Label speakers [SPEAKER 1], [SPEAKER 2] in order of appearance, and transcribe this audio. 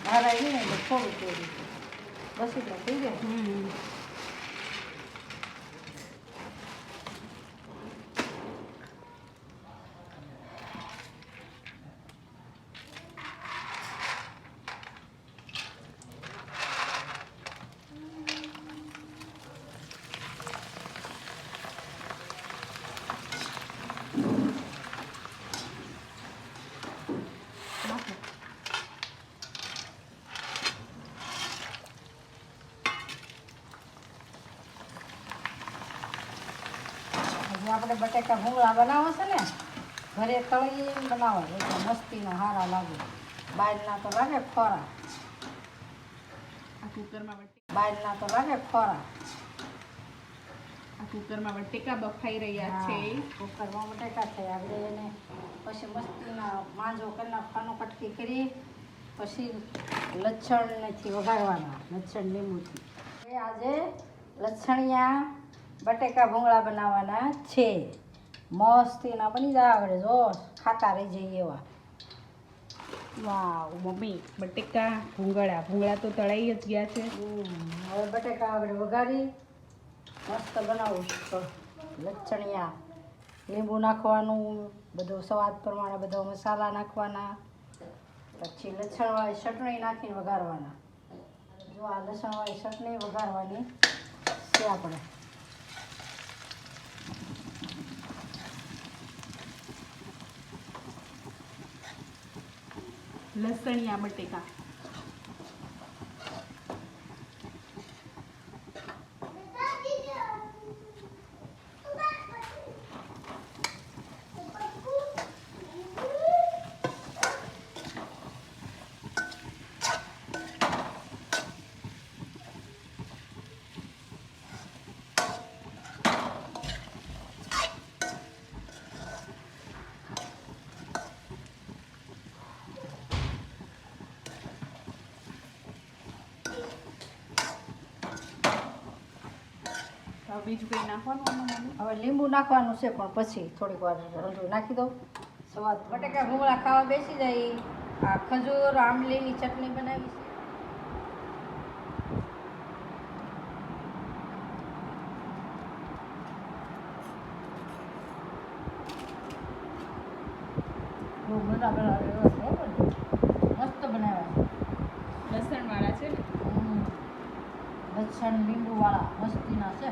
[SPEAKER 1] હારા એ ને એટલે થોડું તેલ બસ એટલે થઈ જાય. આપણે બટેકા ભૂંગળા બનાવો છે ને ઘરે તળીને બનાવો એટલે મસ્તીના સારા લાગે. બહારના તો લાગે ખોરા,
[SPEAKER 2] આ કુકરમાં
[SPEAKER 1] બહારના તો લાગે ખોરા.
[SPEAKER 2] આ કુકરમાં બટેકા બફાઈ રહ્યા છે.
[SPEAKER 1] કુકરમાં બટેકા થઈ આપણે એને પછી મસ્તીના માંજો કરી નાખવાનો કટકી કરી પછી લસણથી વઘારવાના, લસણ લીંબુથી. આજે લસણિયા બટેકા ભૂંગળા બનાવવાના છે. મસ્તીના બની જાય આપણે જો ખાતા રહી જઈએ એવા.
[SPEAKER 2] વાવ મમ્મી, બટેકા ભૂંગળા તો તળાઈ જ ગયા છે.
[SPEAKER 1] હવે બટેકા આપણે વઘારી મસ્ત બનાવું છું. લસણિયા લીંબુ નાખવાનું, બધું સ્વાદ પ્રમાણે બધા મસાલા નાખવાના, પછી લસણવાળી ચટણી નાખીને વઘારવાના. જો આ લસણવાળી ચટણી વઘારવાની છે આપણે.
[SPEAKER 2] લસણિયા બટેકા બીજું કંઈ નાખવાનું?
[SPEAKER 1] હવે લીંબુ નાખવાનું છે પણ પછી થોડીક વાર હળદર નાખી દઉં. સ્વાદ બટેકા ભૂંગળા ખાવા બેસી જાય. આ ખજૂર આંબલીની ચટણી બનાવી છે. બહુ મજા બનાવે મસ્ત બનાવ્યા
[SPEAKER 2] લસણવાળા છે ને?
[SPEAKER 1] લસણ લીંબુવાળા મસ્તીના છે.